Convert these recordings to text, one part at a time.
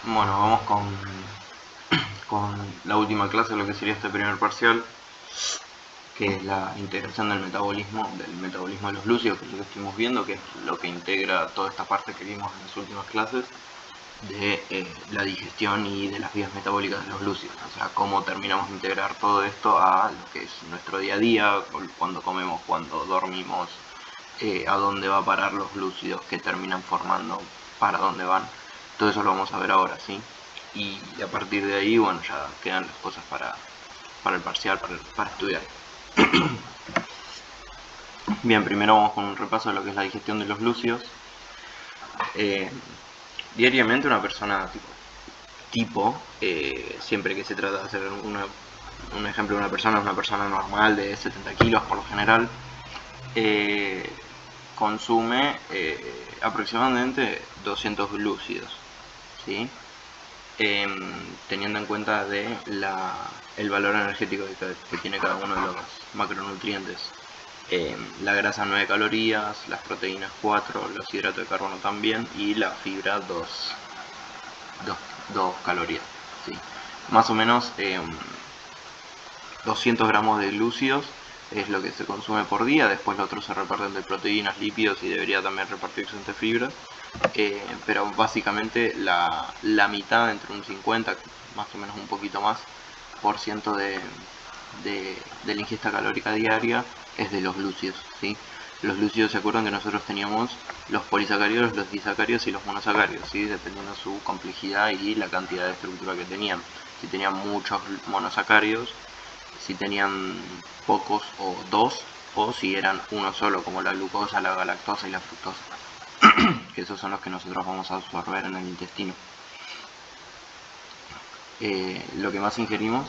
Bueno, vamos con la última clase de lo que sería este primer parcial, que es la integración del metabolismo de los glúcidos, que es lo que estuvimos viendo, que es lo que integra toda esta parte que vimos en las últimas clases de la digestión y de las vías metabólicas de los glúcidos. O sea, cómo terminamos de integrar todo esto a lo que es nuestro día a día, cuando comemos, cuando dormimos, a dónde va a parar los glúcidos que terminan formando, para dónde van. Todo eso lo vamos a ver ahora, ¿sí? Y a partir de ahí, bueno, ya quedan las cosas para el parcial, para estudiar. Bien, primero vamos con un repaso de lo que es la digestión de los glúcidos. Diariamente una persona siempre que se trata de hacer un ejemplo de una persona normal de 70 kilos por lo general, consume aproximadamente 200 glúcidos, ¿sí? Teniendo en cuenta el valor energético que tiene cada uno de los macronutrientes. La grasa 9 calorías, las proteínas 4, los hidratos de carbono también, y la fibra 2 calorías, ¿sí? Más o menos 200 gramos de glúcidos es lo que se consume por día. Después los otros se reparten entre proteínas, lípidos y debería también repartirse entre fibras. Pero básicamente la mitad, entre un 50, más o menos un poquito más, por ciento de la ingesta calórica diaria es de los glúcidos, ¿sí? Los glúcidos, ¿se acuerdan que nosotros teníamos los polisacáridos, los disacáridos y los monosacáridos, ¿sí? Dependiendo de su complejidad y la cantidad de estructura que tenían. Si tenían muchos monosacáridos, si tenían pocos o dos, o si eran uno solo, como la glucosa, la galactosa y la fructosa, que esos son los que nosotros vamos a absorber en el intestino. Lo que más ingerimos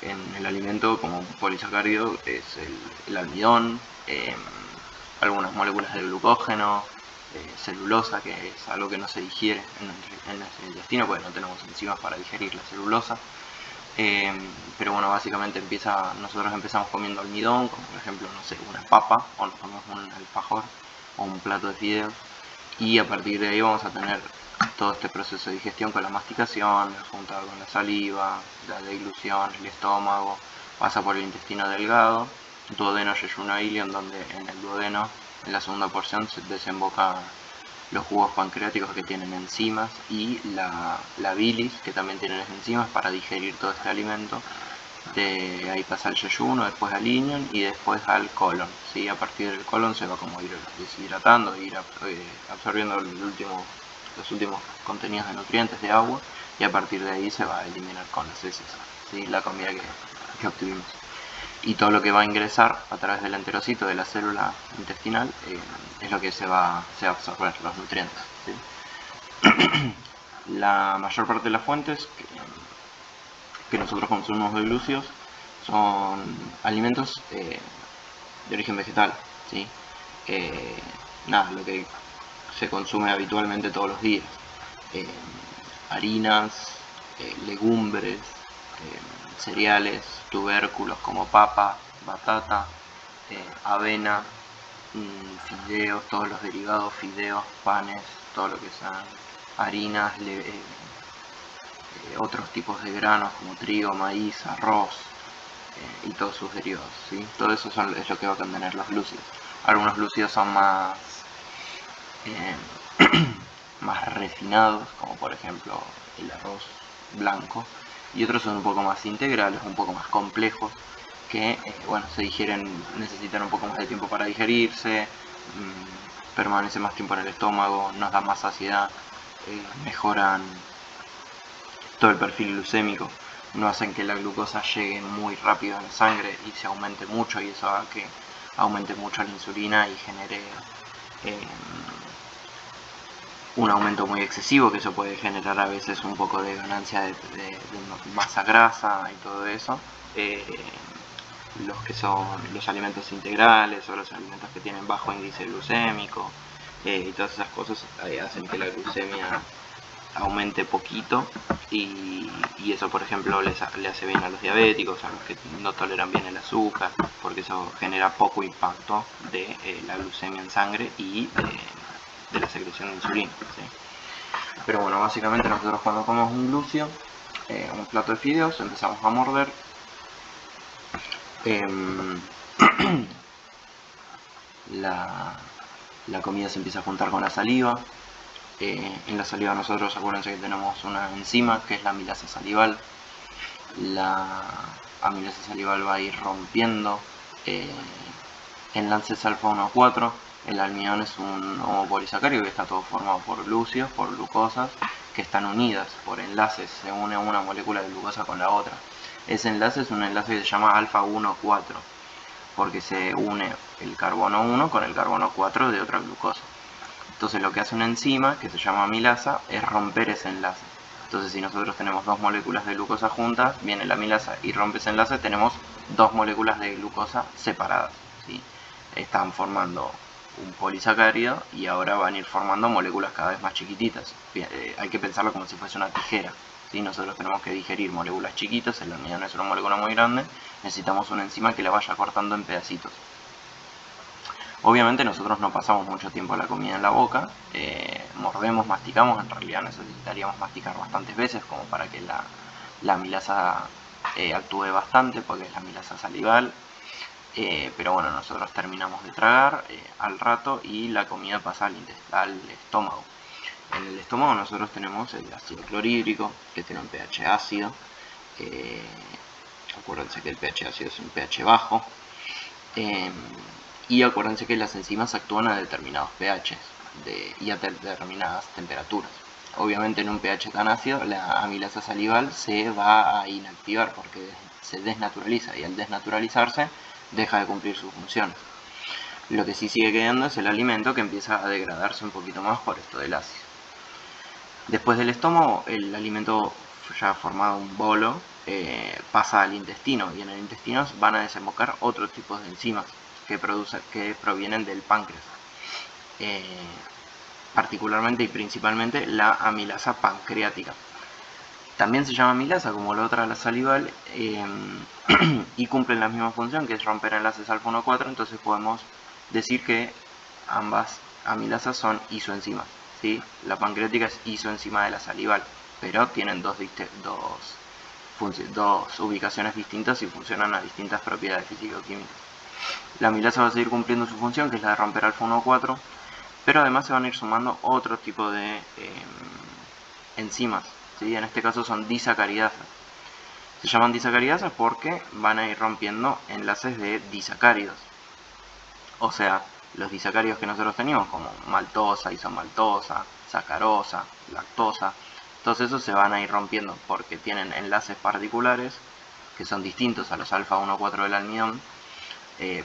en el alimento como polisacárido es el almidón, algunas moléculas de glucógeno, celulosa, que es algo que no se digiere en nuestro intestino porque no tenemos enzimas para digerir la celulosa. Pero bueno, básicamente nosotros empezamos comiendo almidón, como por ejemplo, no sé, una papa, o nos comemos un alfajor o un plato de fideos, y a partir de ahí vamos a tener todo este proceso de digestión con la masticación, juntado con la saliva, la deglución, el estómago, pasa por el intestino delgado, duodeno, yeyuno, ilion, donde en el duodeno, en la segunda porción, se desemboca los jugos pancreáticos que tienen enzimas y la bilis, que también tienen enzimas para digerir todo este alimento. De ahí pasa al yeyuno, después al ilion y después al colon, ¿sí? A partir del colon se va como ir deshidratando, ir absorbiendo los últimos contenidos de nutrientes de agua, y a partir de ahí se va a eliminar con las heces, ¿sí? La comida que obtuvimos. Y todo lo que va a ingresar a través del enterocito de la célula intestinal es lo que se va a absorber, los nutrientes, ¿sí? La mayor parte de las fuentes que nosotros consumimos de glúcidos son alimentos de origen vegetal, ¿sí? Lo que se consume habitualmente todos los días. Harinas, legumbres, cereales, tubérculos como papa, batata, avena, fideos, todos los derivados, fideos, panes, todo lo que sean harinas, otros tipos de granos como trigo, maíz, arroz y todos sus derivados, ¿sí? Todo eso es lo que va a contener los glúcidos. Algunos glúcidos son más refinados, como por ejemplo el arroz blanco, y otros son un poco más integrales, un poco más complejos, que se digieren, necesitan un poco más de tiempo para digerirse, permanece más tiempo en el estómago, nos da más saciedad, mejoran todo el perfil glucémico, no hacen que la glucosa llegue muy rápido a la sangre y se aumente mucho, y eso haga que aumente mucho la insulina y genere un aumento muy excesivo, que eso puede generar a veces un poco de ganancia de masa grasa y todo eso. Los que son los alimentos integrales o los alimentos que tienen bajo índice glucémico y todas esas cosas hacen que la glucemia aumente poquito, y eso por ejemplo le hace bien a los diabéticos, a los que no toleran bien el azúcar, porque eso genera poco impacto de la glucemia en sangre y de la secreción de insulina, ¿sí? Pero bueno, básicamente nosotros cuando comemos un glúcido, un plato de fideos, empezamos a morder. La comida se empieza a juntar con la saliva. En la saliva nosotros, acuérdense que tenemos una enzima que es la amilasa salival. La amilasa salival va a ir rompiendo enlaces alfa 1 a 4. El almidón es un homopolisacárido que está todo formado por glúcidos, por glucosas, que están unidas por enlaces. Se une una molécula de glucosa con la otra. Ese enlace es un enlace que se llama alfa 1 a 4, porque se une el carbono 1 con el carbono 4 de otra glucosa. Entonces lo que hace una enzima, que se llama amilasa, es romper ese enlace. Entonces si nosotros tenemos dos moléculas de glucosa juntas, viene la amilasa y rompe ese enlace, tenemos dos moléculas de glucosa separadas, ¿sí? Están formando un polisacárido y ahora van a ir formando moléculas cada vez más chiquititas. Hay que pensarlo como si fuese una tijera, ¿sí? Nosotros tenemos que digerir moléculas chiquitas, el almidón es una molécula muy grande, necesitamos una enzima que la vaya cortando en pedacitos. Obviamente nosotros no pasamos mucho tiempo la comida en la boca, mordemos, masticamos, en realidad necesitaríamos masticar bastantes veces como para que la amilasa actúe bastante, porque es la amilasa salival. Pero bueno, nosotros terminamos de tragar al rato y la comida pasa al estómago. En el estómago nosotros tenemos el ácido clorhídrico, que tiene un pH ácido. Acuérdense que el pH ácido es un pH bajo. Y acuérdense que las enzimas actúan a determinados pH y a determinadas temperaturas. Obviamente en un pH tan ácido la amilasa salival se va a inactivar porque se desnaturaliza, y al desnaturalizarse deja de cumplir sus funciones. Lo que sí sigue quedando es el alimento, que empieza a degradarse un poquito más por esto del ácido. Después del estómago, el alimento ya formado un bolo pasa al intestino, y en el intestino van a desembocar otros tipos de enzimas que provienen del páncreas. Particularmente y principalmente la amilasa pancreática. También se llama amilasa como la otra, la salival, y cumplen la misma función, que es romper enlaces alfa 1 a 4. Entonces podemos decir que ambas amilasas son isoenzimas, ¿sí? La pancreática es isoenzima de la salival, pero tienen dos ubicaciones distintas y funcionan a distintas propiedades físico-químicas. La amilasa va a seguir cumpliendo su función, que es la de romper alfa 1 a 4, pero además se van a ir sumando otro tipo de enzimas, ¿sí? En este caso son disacaridasas. Se llaman disacaridasas porque van a ir rompiendo enlaces de disacáridos. O sea, los disacáridos que nosotros teníamos, como maltosa, isomaltosa, sacarosa, lactosa, todos esos se van a ir rompiendo porque tienen enlaces particulares que son distintos a los alfa 1 a 4 del almidón.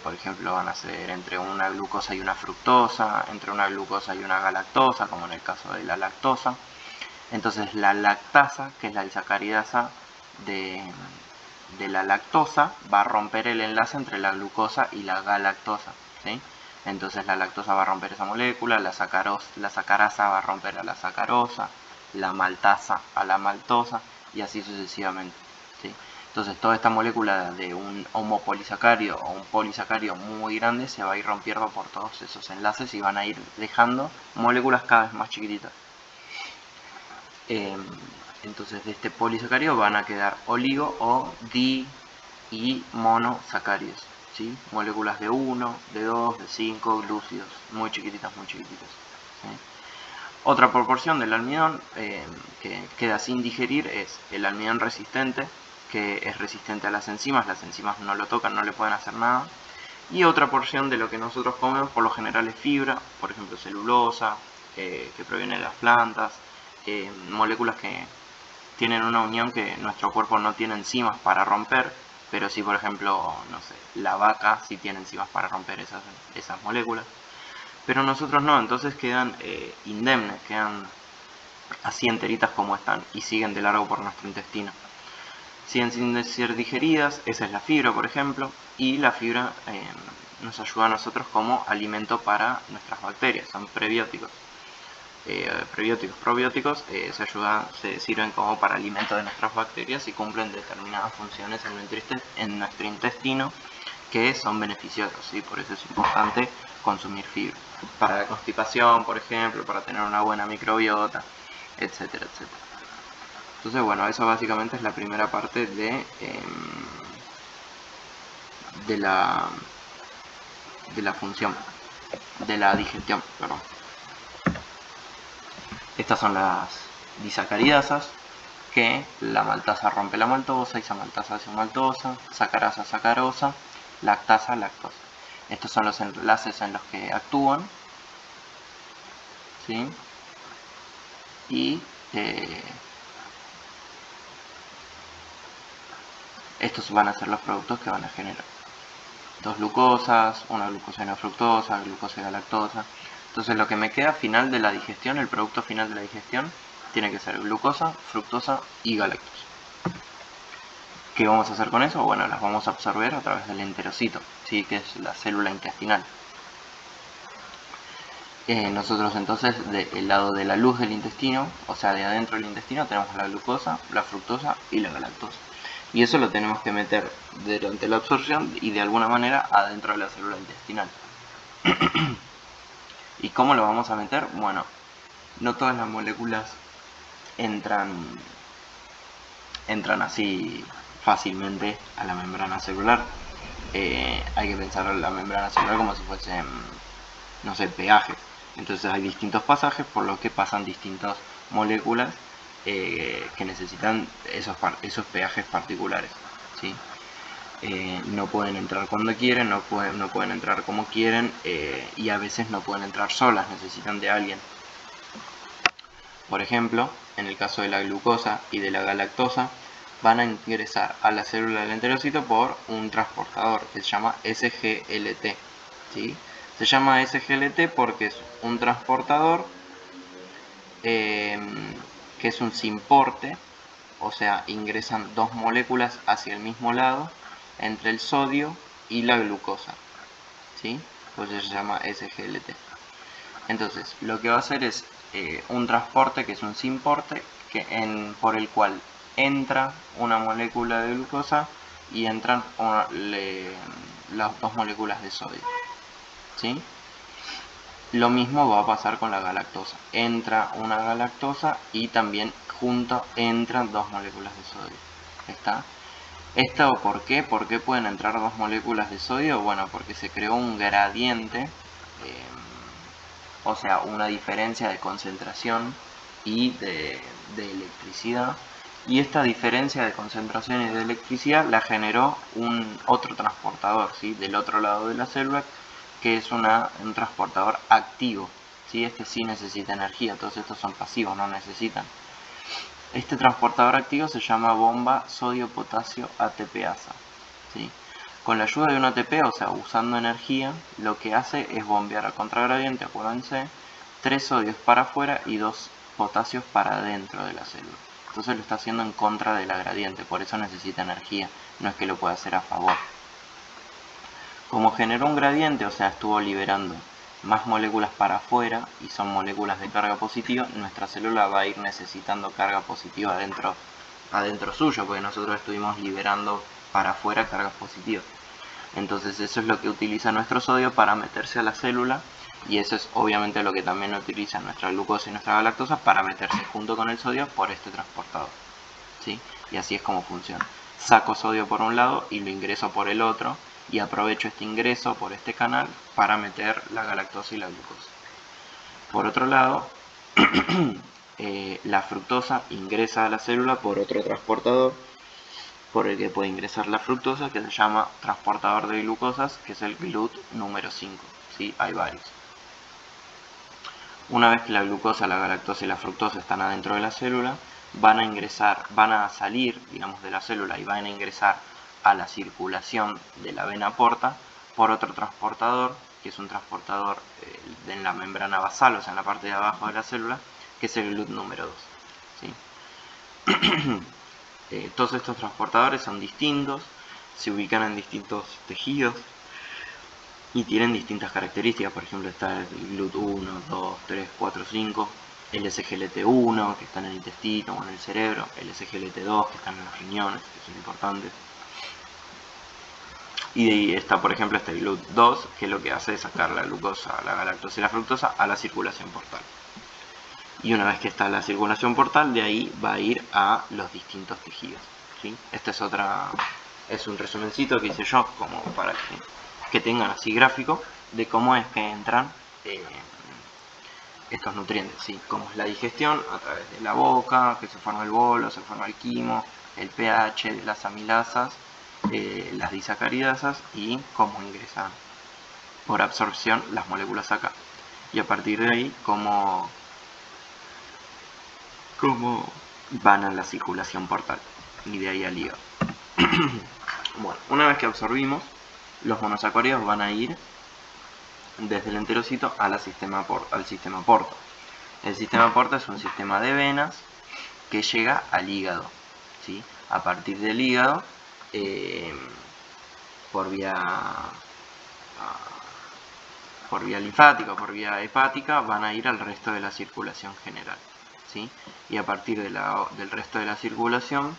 Por ejemplo, van a ser entre una glucosa y una fructosa, entre una glucosa y una galactosa, como en el caso de la lactosa. Entonces la lactasa, que es la disacaridasa de la lactosa, va a romper el enlace entre la glucosa y la galactosa, ¿sí? Entonces la lactosa va a romper esa molécula, la sacarasa va a romper a la sacarosa, la maltasa a la maltosa, y así sucesivamente, ¿sí? Entonces toda esta molécula de un homopolisacárido o un polisacárido muy grande se va a ir rompiendo por todos esos enlaces y van a ir dejando moléculas cada vez más chiquititas. Entonces de este polisacárido van a quedar oligo o di y monosacáridos, ¿sí? Moléculas de 1, de 2, de 5 glúcidos, muy chiquititas, muy chiquititas, ¿sí? Otra proporción del almidón que queda sin digerir es el almidón resistente, que es resistente a las enzimas no lo tocan, no le pueden hacer nada. Y otra porción de lo que nosotros comemos por lo general es fibra, por ejemplo celulosa, que proviene de las plantas, moléculas que tienen una unión que nuestro cuerpo no tiene enzimas para romper, pero sí, por ejemplo, no sé, la vaca sí tiene enzimas para romper esas moléculas, pero nosotros no. Entonces quedan indemnes, quedan así enteritas como están y siguen de largo por nuestro intestino. Siguen sin ser digeridas, esa es la fibra, por ejemplo, y la fibra nos ayuda a nosotros como alimento para nuestras bacterias, son prebióticos. Probióticos se sirven como para alimento de nuestras bacterias y cumplen determinadas funciones en nuestro intestino que son beneficiosos, ¿sí? Por eso es importante consumir fibra. Para la constipación, por ejemplo, para tener una buena microbiota, etcétera, etcétera. Entonces, bueno, eso básicamente es la primera parte de la función, de la digestión, perdón. Estas son las disacaridasas, que la maltasa rompe la maltosa, isomaltasa hace maltosa, sacarasa sacarosa, lactasa lactosa. Estos son los enlaces en los que actúan, ¿sí? Y estos van a ser los productos que van a generar dos glucosas, una glucosa y una fructosa, glucosa y galactosa. Entonces lo que me queda final de la digestión, el producto final de la digestión, tiene que ser glucosa, fructosa y galactosa. ¿Qué vamos a hacer con eso? Bueno, las vamos a absorber a través del enterocito, ¿sí? Que es la célula intestinal. Nosotros entonces del lado de la luz del intestino, o sea de adentro del intestino, tenemos la glucosa, la fructosa y la galactosa. Y eso lo tenemos que meter durante la absorción y de alguna manera adentro de la célula intestinal. ¿Y cómo lo vamos a meter? Bueno, no todas las moléculas entran así fácilmente a la membrana celular. Hay que pensar en la membrana celular como si fuesen, no sé, peajes. Entonces hay distintos pasajes por los que pasan distintas moléculas que necesitan esos peajes particulares, ¿sí? No pueden entrar cuando quieren, no pueden entrar como quieren, y a veces no pueden entrar solas, necesitan de alguien. Por ejemplo, en el caso de la glucosa y de la galactosa, van a ingresar a la célula del enterocito por un transportador que se llama SGLT, ¿sí? Se llama SGLT porque es un transportador que es un simporte, o sea, ingresan dos moléculas hacia el mismo lado entre el sodio y la glucosa, ¿sí? Entonces se llama SGLT. Entonces, lo que va a hacer es un transporte que es un simporte por el cual entra una molécula de glucosa y entran las dos moléculas de sodio, ¿sí? Lo mismo va a pasar con la galactosa. Entra una galactosa y también junto entran dos moléculas de sodio. ¿Está? ¿Esto por qué? ¿Por qué pueden entrar dos moléculas de sodio? Bueno, porque se creó un gradiente, o sea, una diferencia de concentración y de electricidad. Y esta diferencia de concentración y de electricidad la generó otro transportador, ¿sí? Del otro lado de la célula, que es un transportador activo, ¿sí? Este sí necesita energía, todos estos son pasivos, no necesitan. Este transportador activo se llama bomba sodio-potasio ATPasa, ¿sí? Con la ayuda de un ATP, o sea, usando energía, lo que hace es bombear a contragradiente, acuérdense, 3 sodios para afuera y 2 potasios para adentro de la célula. Entonces lo está haciendo en contra de la gradiente, por eso necesita energía, no es que lo pueda hacer a favor. Como generó un gradiente, o sea, estuvo liberando más moléculas para afuera y son moléculas de carga positiva, nuestra célula va a ir necesitando carga positiva adentro suyo, porque nosotros estuvimos liberando para afuera cargas positivas. Entonces eso es lo que utiliza nuestro sodio para meterse a la célula, y eso es obviamente lo que también utiliza nuestra glucosa y nuestra galactosa para meterse junto con el sodio por este transportador, ¿sí? Y así es como funciona. Saco sodio por un lado y lo ingreso por el otro, y aprovecho este ingreso por este canal para meter la galactosa y la glucosa. Por otro lado, la fructosa ingresa a la célula por otro transportador por el que puede ingresar la fructosa, que se llama transportador de glucosas, que es el GLUT número 5, ¿sí? Hay varios. Una vez que la glucosa, la galactosa y la fructosa están adentro de la célula, van a salir, digamos, de la célula y van a ingresar a la circulación de la vena porta por otro transportador, que es un transportador en la membrana basal, o sea, en la parte de abajo de la célula, que es el GLUT número 2, ¿sí? Todos estos transportadores son distintos, se ubican en distintos tejidos y tienen distintas características. Por ejemplo, está el GLUT 1, 2, 3, 4, 5, el SGLT1 que está en el intestino o en el cerebro, el SGLT2 que está en los riñones, que son importantes. Y está, por ejemplo, este GLUT 2, que lo que hace es sacar la glucosa, la galactosa y la fructosa a la circulación portal. Y una vez que está en la circulación portal, de ahí va a ir a los distintos tejidos, ¿sí? Este es un resumencito que hice yo como para que tengan así gráfico de cómo es que entran estos nutrientes, ¿sí? Como es la digestión a través de la boca, que se forma el bolo, se forma el quimo, el pH, las amilasas, las disacaridasas y cómo ingresan por absorción las moléculas acá. Y a partir de ahí, cómo van a la circulación portal y de ahí al hígado. Bueno, una vez que absorbimos, los monosacáridos van a ir desde el enterocito al sistema porta. El sistema porta es un sistema de venas que llega al hígado, ¿sí? A partir del hígado, por vía linfática o por vía hepática, van a ir al resto de la circulación general, ¿sí? Y a partir del resto de la circulación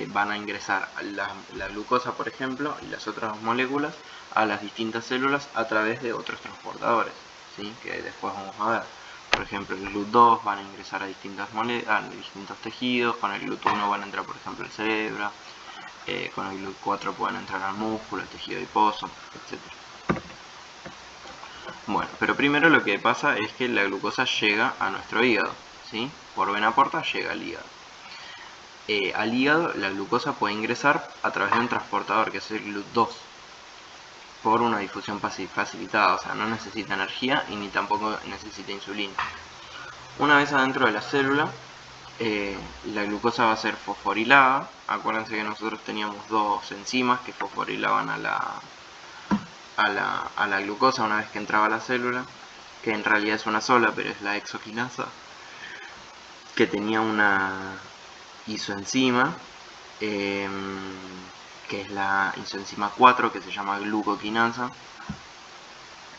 van a ingresar la glucosa, por ejemplo, y las otras moléculas a las distintas células a través de otros transportadores, ¿sí? Que después vamos a ver. Por ejemplo, el GLUT2 van a ingresar a distintos tejidos, con el GLUT1 van a entrar, por ejemplo, al cerebro, con el GLUT4 pueden entrar al músculo, al tejido adiposo, etc. Bueno, pero primero lo que pasa es que la glucosa llega a nuestro hígado, ¿sí? Por vena porta llega al hígado. Al hígado la glucosa puede ingresar a través de un transportador que es el GLUT2 por una difusión facilitada, o sea, no necesita energía y ni tampoco necesita insulina. Una vez adentro de la célula, la glucosa va a ser fosforilada. Acuérdense que nosotros teníamos dos enzimas que fosforilaban a la glucosa una vez que entraba a la célula, que en realidad es una sola, pero es la hexoquinasa, que tenía una isoenzima, que es la isoenzima 4, que se llama glucoquinasa,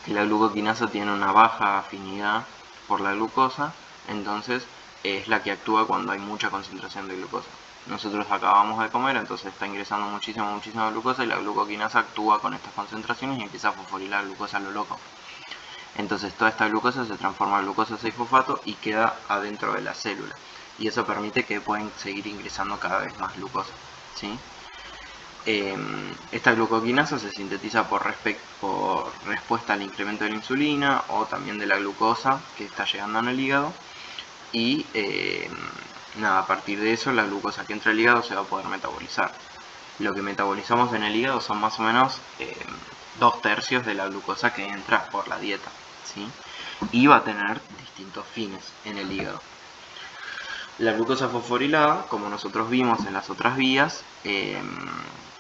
que la glucoquinasa tiene una baja afinidad por la glucosa, entonces es la que actúa cuando hay mucha concentración de glucosa. Nosotros acabamos de comer, entonces está ingresando muchísima glucosa y la glucoquinasa actúa con estas concentraciones y empieza a fosforilar la glucosa a lo loco. Entonces toda esta glucosa se transforma en glucosa 6-fosfato y queda adentro de la célula. Y eso permite que puedan seguir ingresando cada vez más glucosa, ¿sí? Esta glucoquinasa se sintetiza por respuesta al incremento de la insulina o también de la glucosa que está llegando en el hígado. Y a partir de eso la glucosa que entra al hígado se va a poder metabolizar. Lo que metabolizamos en el hígado son más o menos 2/3 de la glucosa que entra por la dieta, ¿sí? Y va a tener distintos fines en el hígado. La glucosa fosforilada, como nosotros vimos en las otras vías,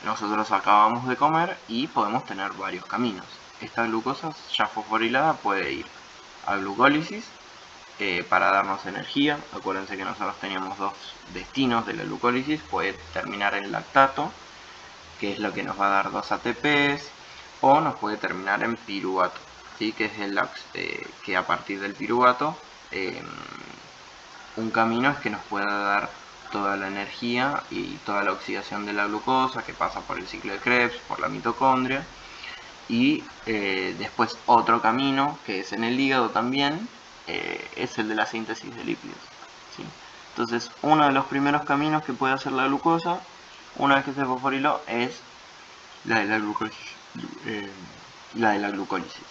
nosotros acabamos de comer y podemos tener varios caminos. Esta glucosa ya fosforilada puede ir a glucólisis para darnos energía. Acuérdense que nosotros teníamos dos destinos de la glucólisis. Puede terminar en lactato, que es lo que nos va a dar 2 ATPs, o nos puede terminar en piruvato, ¿sí? Que es que a partir del piruvato un camino es que nos pueda dar toda la energía y toda la oxidación de la glucosa que pasa por el ciclo de Krebs, por la mitocondria, y después otro camino que es en el hígado también, es el de la síntesis de lípidos, ¿sí? Entonces uno de los primeros caminos que puede hacer la glucosa una vez que se fosforiló es la de la glucólisis.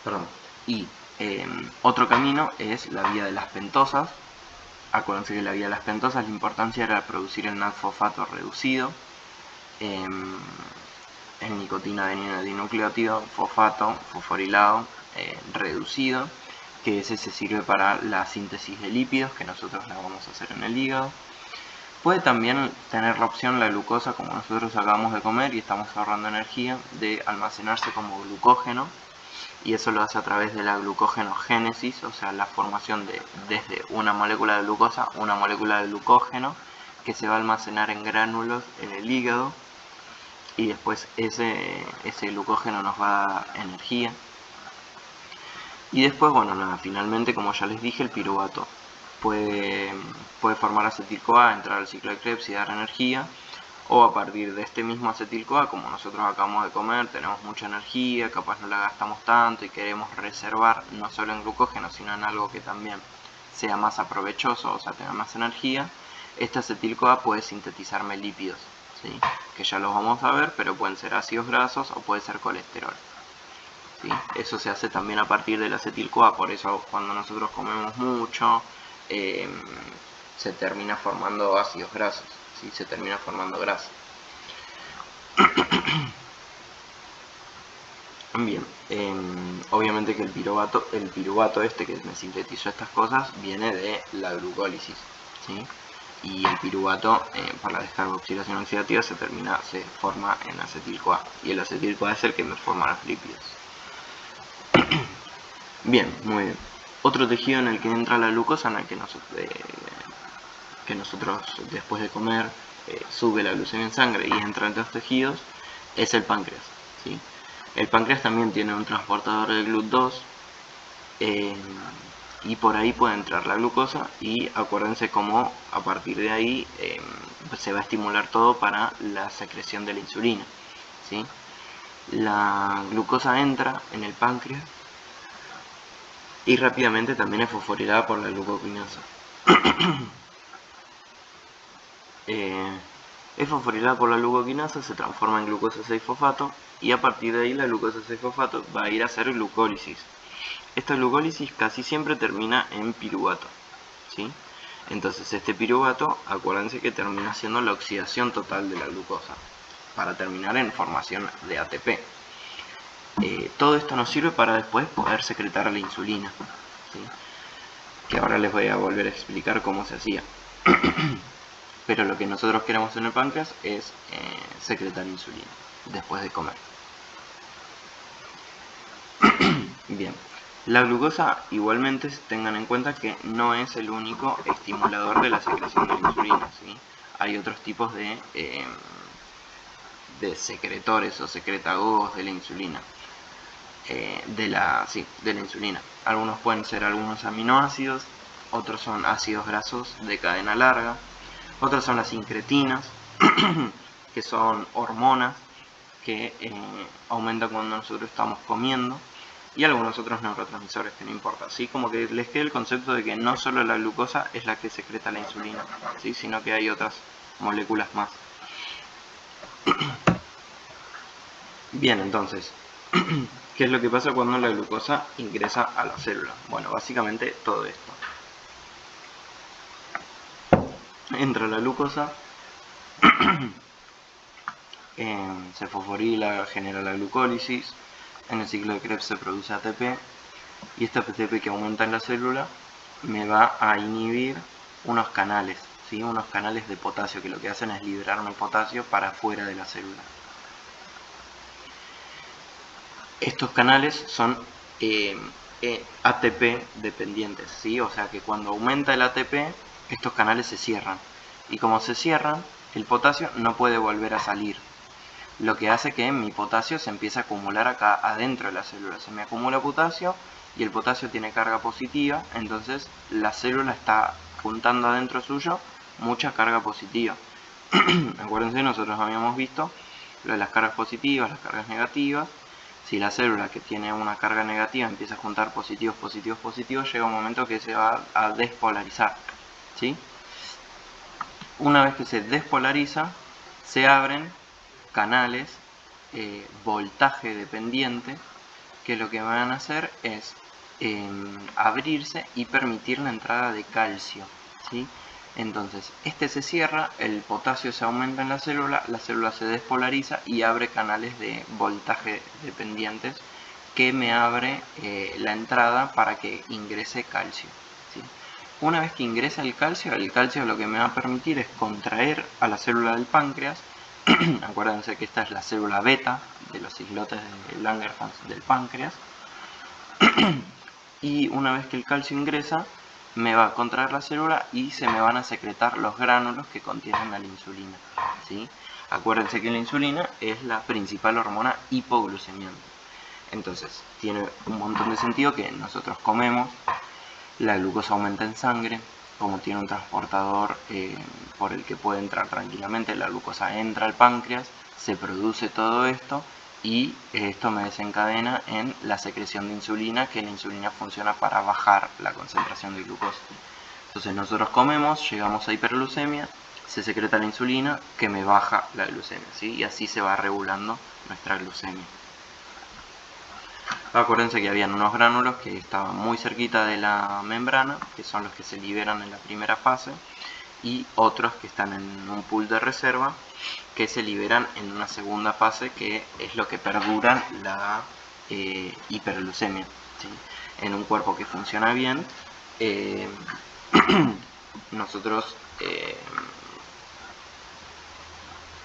Perdón. Y otro camino es la vía de las pentosas. Acuérdense que la vía de las pentosas, la importancia era producir el NAD-fosfato reducido, el nicotina adenina dinucleótido, fosfato, fosforilado, reducido, que ese se sirve para la síntesis de lípidos, que nosotros la vamos a hacer en el hígado. Puede también tener la opción la glucosa, como nosotros acabamos de comer y estamos ahorrando energía, de almacenarse como glucógeno, y eso lo hace a través de la glucógenogénesis, o sea, la formación desde una molécula de glucosa una molécula de glucógeno que se va a almacenar en gránulos en el hígado, y después ese glucógeno nos va a dar energía. Y después, bueno, finalmente, como ya les dije, el piruvato puede formar acetil-CoA, entrar al ciclo de Krebs y dar energía, O a partir de este mismo acetil-CoA, como nosotros acabamos de comer, tenemos mucha energía, capaz no la gastamos tanto y queremos reservar no solo en glucógeno, sino en algo que también sea más aprovechoso, o sea, tenga más energía, este acetil-CoA puede sintetizarme lípidos, ¿sí? Que ya los vamos a ver, pero pueden ser ácidos grasos o puede ser colesterol. ¿Sí? Eso se hace también a partir del acetil-CoA, por eso cuando nosotros comemos mucho se termina formando ácidos grasos, ¿sí? Se termina formando grasa. Bien, obviamente que el piruvato este que me sintetizó estas cosas viene de la glucólisis, ¿sí? Y el piruvato por la descarboxilación oxidativa se forma en acetil-CoA, y el acetil-CoA es el que me forma los lípidos. Bien, muy bien. Otro tejido en el que entra la glucosa, en el que nosotros después de comer sube la glucemia en sangre y entra entre los tejidos, es el páncreas, ¿sí? El páncreas también tiene un transportador de GLUT2 y por ahí puede entrar la glucosa, y acuérdense cómo a partir de ahí se va a estimular todo para la secreción de la insulina, ¿sí? La glucosa entra en el páncreas y rápidamente también es fosforilada por la glucokinasa. Es fosforilada por la glucokinasa, se transforma en glucosa 6-fosfato y a partir de ahí la glucosa 6-fosfato va a ir a hacer glucólisis. Esta glucólisis casi siempre termina en piruvato, ¿sí? Entonces este piruvato, acuérdense que termina siendo la oxidación total de la glucosa para terminar en formación de ATP. Todo esto nos sirve para después poder secretar la insulina, ¿sí? Que ahora les voy a volver a explicar cómo se hacía. Pero lo que nosotros queremos en el páncreas es secretar insulina después de comer. Bien, la glucosa igualmente tengan en cuenta que no es el único estimulador de la secreción de la insulina, ¿sí? Hay otros tipos de secretores o secretagogos de la insulina. De la insulina. Algunos pueden ser algunos aminoácidos, otros son ácidos grasos de cadena larga, otros son las incretinas, que son hormonas que aumentan cuando nosotros estamos comiendo, y algunos otros neurotransmisores que no importa, ¿sí? Como que les quede el concepto de que no solo la glucosa es la que secreta la insulina, ¿sí? Sino que hay otras moléculas más. Bien, entonces, ¿qué es lo que pasa cuando la glucosa ingresa a la célula? Bueno, básicamente todo esto. Entra la glucosa, se fosforila, genera la glucólisis, en el ciclo de Krebs se produce ATP, y este ATP que aumenta en la célula me va a inhibir unos canales, ¿sí? Unos canales de potasio que lo que hacen es liberarme potasio para afuera de la célula. Estos canales son ATP dependientes, ¿sí? O sea que cuando aumenta el ATP, estos canales se cierran. Y como se cierran, el potasio no puede volver a salir. Lo que hace que mi potasio se empiece a acumular acá adentro de la célula. Se me acumula potasio y el potasio tiene carga positiva, entonces la célula está juntando adentro suyo mucha carga positiva. Acuérdense, nosotros habíamos visto lo de las cargas positivas, las cargas negativas. Si la célula que tiene una carga negativa empieza a juntar positivos, positivos, positivos, llega un momento que se va a despolarizar, ¿sí? Una vez que se despolariza, se abren canales voltaje dependiente, que lo que van a hacer es abrirse y permitir la entrada de calcio, ¿sí? Entonces, este se cierra, el potasio se aumenta en la célula se despolariza y abre canales de voltaje dependientes que me abre la entrada para que ingrese calcio, ¿sí? Una vez que ingresa el calcio lo que me va a permitir es contraer a la célula del páncreas. Acuérdense que esta es la célula beta de los islotes de Langerhans del páncreas. Y una vez que el calcio ingresa, me va a contraer la célula y se me van a secretar los gránulos que contienen a la insulina, ¿sí? Acuérdense que la insulina es la principal hormona hipoglucemiante. Entonces, tiene un montón de sentido que nosotros comemos, la glucosa aumenta en sangre, como tiene un transportador por el que puede entrar tranquilamente, la glucosa entra al páncreas, se produce todo esto y esto me desencadena en la secreción de insulina, que la insulina funciona para bajar la concentración de glucosa. Entonces nosotros comemos, llegamos a hiperglucemia, se secreta la insulina que me baja la glucemia, ¿sí? Y así se va regulando nuestra glucemia. Acuérdense que habían unos gránulos que estaban muy cerquita de la membrana, que son los que se liberan en la primera fase, y otros que están en un pool de reserva, que se liberan en una segunda fase, que es lo que perdura la hiperglucemia, ¿sí? En un cuerpo que funciona bien, nosotros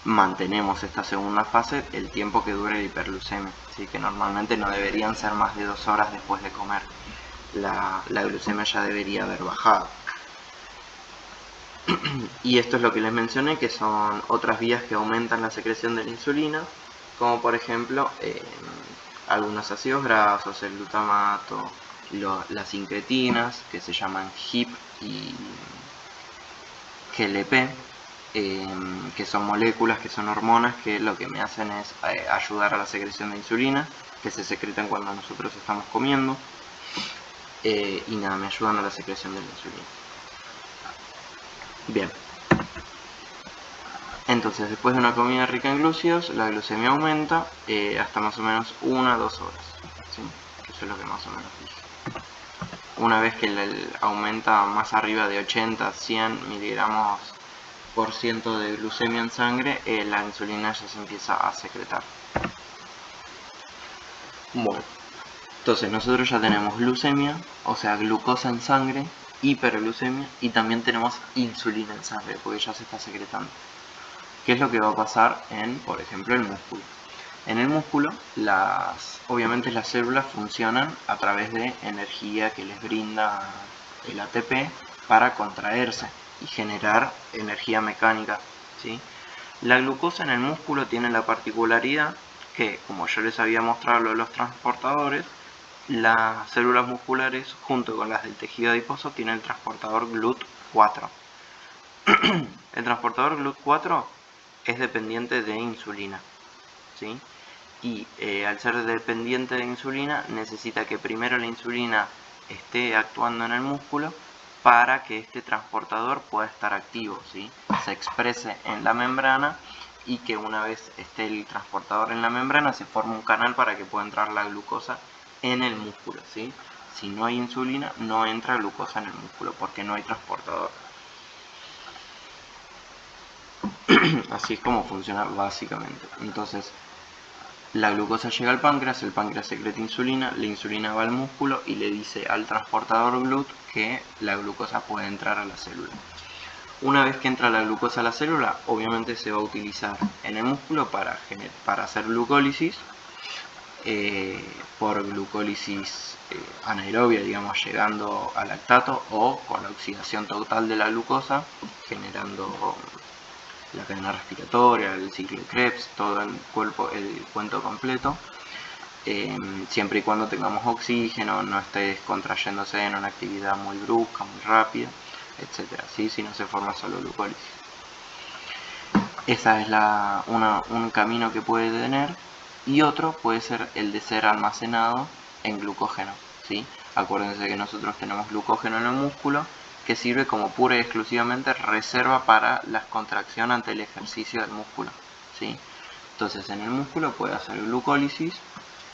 mantenemos esta segunda fase el tiempo que dure la hiperglucemia, ¿sí? Que normalmente no deberían ser más de 2 horas después de comer. La glucemia ya debería haber bajado. Y esto es lo que les mencioné, que son otras vías que aumentan la secreción de la insulina, como por ejemplo algunos ácidos grasos, el glutamato, las incretinas, que se llaman HIP y GLP, que son moléculas, que son hormonas, que lo que me hacen es ayudar a la secreción de insulina, que se secretan cuando nosotros estamos comiendo, y nada, me ayudan a la secreción de la insulina. Bien, entonces después de una comida rica en glúcidos, la glucemia aumenta hasta más o menos 1 a 2 horas, ¿sí? Eso es lo que más o menos dije. Una vez que aumenta más arriba de 80, 100 miligramos por ciento de glucemia en sangre, la insulina ya se empieza a secretar. Bueno, entonces nosotros ya tenemos glucemia, o sea, glucosa en sangre, hiperglucemia, y también tenemos insulina en sangre, porque ya se está secretando. ¿Qué es lo que va a pasar en, por ejemplo, el músculo? En el músculo, obviamente las células funcionan a través de energía que les brinda el ATP para contraerse y generar energía mecánica, ¿sí? La glucosa en el músculo tiene la particularidad que, como yo les había mostrado lo de los transportadores, las células musculares, junto con las del tejido adiposo, tienen el transportador GLUT4. El transportador GLUT4 es dependiente de insulina, ¿sí? Y al ser dependiente de insulina, necesita que primero la insulina esté actuando en el músculo para que este transportador pueda estar activo, ¿sí? Se exprese en la membrana, y que una vez esté el transportador en la membrana se forme un canal para que pueda entrar la glucosa en el músculo, ¿sí? Si no hay insulina, no entra glucosa en el músculo porque no hay transportador. Así es como funciona básicamente. Entonces, la glucosa llega al páncreas, el páncreas secreta insulina, la insulina va al músculo y le dice al transportador GLUT que la glucosa puede entrar a la célula. Una vez que entra la glucosa a la célula, obviamente se va a utilizar en el músculo para hacer glucólisis, por glucólisis anaerobia, digamos, llegando al lactato, o con la oxidación total de la glucosa, generando la cadena respiratoria, el ciclo de Krebs, todo el cuento completo, siempre y cuando tengamos oxígeno, no esté contrayéndose en una actividad muy brusca, muy rápida, etcétera, ¿sí? Si no se forma solo glucólisis. Esa es un camino que puede tener, y otro puede ser el de ser almacenado en glucógeno, ¿sí? Acuérdense que nosotros tenemos glucógeno en el músculo, que sirve como pura y exclusivamente reserva para la contracción ante el ejercicio del músculo, ¿sí? Entonces en el músculo puede hacer glucólisis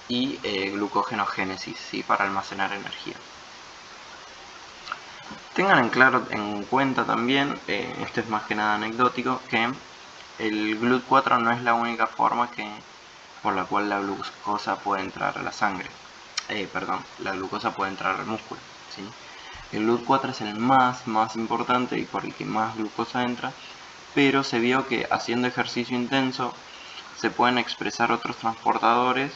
y glucógenogénesis, ¿sí? Para almacenar energía. Tengan en cuenta también, esto es más que nada anecdótico, que el GLUT4 no es la única forma por la cual la glucosa puede entrar a la sangre. La glucosa puede entrar al músculo, ¿sí? El GLUT4 es el más importante y por el que más glucosa entra, pero se vio que haciendo ejercicio intenso se pueden expresar otros transportadores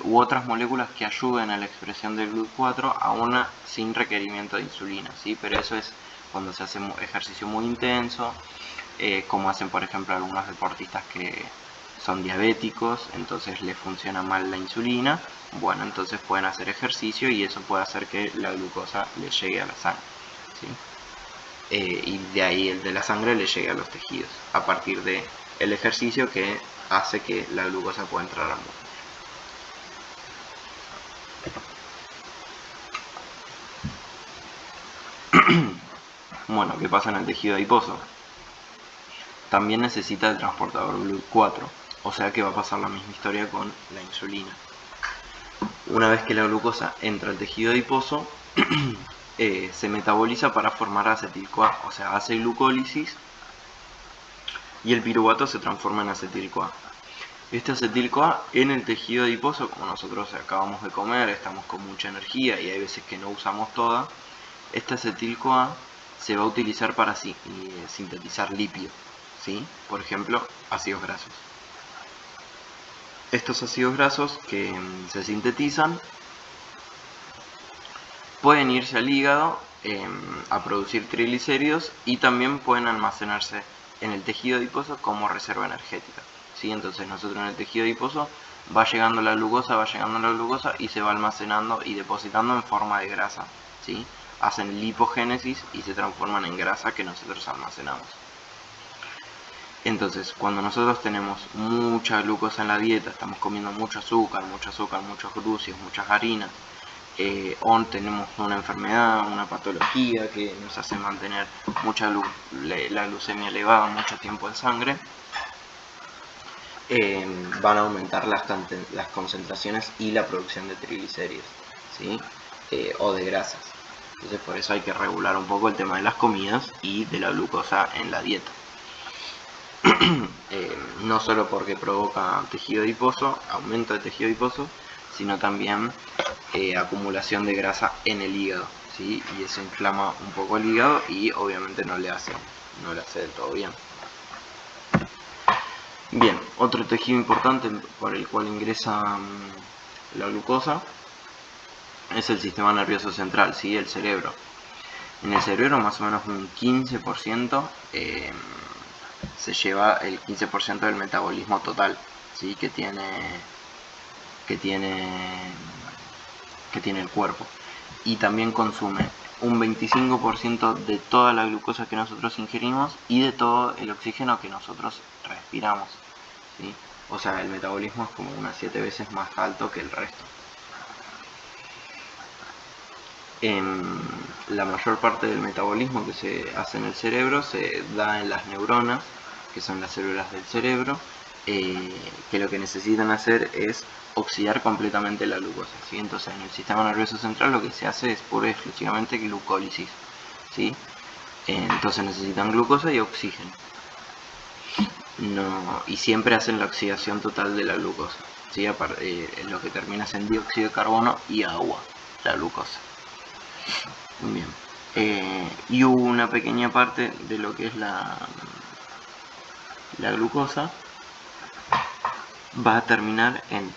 u otras moléculas que ayuden a la expresión del GLUT4 aún sin requerimiento de insulina, ¿sí? Pero eso es cuando se hace ejercicio muy intenso, como hacen por ejemplo algunos deportistas que son diabéticos, entonces les funciona mal la insulina. Bueno, entonces pueden hacer ejercicio y eso puede hacer que la glucosa les llegue a la sangre, ¿sí? y de ahí el de la sangre le llegue a los tejidos a partir de el ejercicio que hace que la glucosa pueda entrar al músculo. Bueno, ¿qué pasa en el tejido adiposo? También necesita el transportador GLUT4, o sea que va a pasar la misma historia con la insulina. Una vez que la glucosa entra al tejido adiposo, se metaboliza para formar acetil-CoA, o sea, hace glucólisis y el piruvato se transforma en acetil-CoA. Este acetil-CoA en el tejido adiposo, como nosotros acabamos de comer, estamos con mucha energía y hay veces que no usamos toda, este acetil-CoA se va a utilizar para sintetizar lípidos, ¿sí? Por ejemplo, ácidos grasos. Estos ácidos grasos que se sintetizan pueden irse al hígado a producir triglicéridos y también pueden almacenarse en el tejido adiposo como reserva energética, ¿sí? Entonces nosotros en el tejido adiposo va llegando la glucosa y se va almacenando y depositando en forma de grasa, ¿sí? Hacen lipogénesis y se transforman en grasa que nosotros almacenamos. Entonces, cuando nosotros tenemos mucha glucosa en la dieta, estamos comiendo mucho azúcar, muchos glúcidos, muchas harinas, o tenemos una enfermedad, una patología que nos hace mantener la glucemia elevada mucho tiempo en sangre, van a aumentar las concentraciones y la producción de triglicéridos, ¿sí? O de grasas. Entonces por eso hay que regular un poco el tema de las comidas y de la glucosa en la dieta. No solo porque provoca tejido adiposo, aumento de tejido adiposo, sino también acumulación de grasa en el hígado, ¿sí? Y eso inflama un poco el hígado y obviamente no le hace del todo bien. Bien, otro tejido importante por el cual ingresa la glucosa es el sistema nervioso central, ¿sí? El cerebro. En el cerebro más o menos un 15% se lleva el 15% del metabolismo total, ¿sí? que tiene el cuerpo, y también consume un 25% de toda la glucosa que nosotros ingerimos y de todo el oxígeno que nosotros respiramos, ¿sí? O sea, el metabolismo es como unas 7 veces más alto que el resto. La mayor parte del metabolismo que se hace en el cerebro se da en las neuronas, que son las células del cerebro, que lo que necesitan hacer es oxidar completamente la glucosa, ¿sí? Entonces en el sistema nervioso central lo que se hace es pura y exclusivamente glucólisis, ¿sí? Entonces necesitan glucosa y oxígeno. Y siempre hacen la oxidación total de la glucosa, ¿sí? Lo que termina es en dióxido de carbono y agua, la glucosa. Bien. Y hubo una pequeña parte de lo que es la glucosa va a terminar en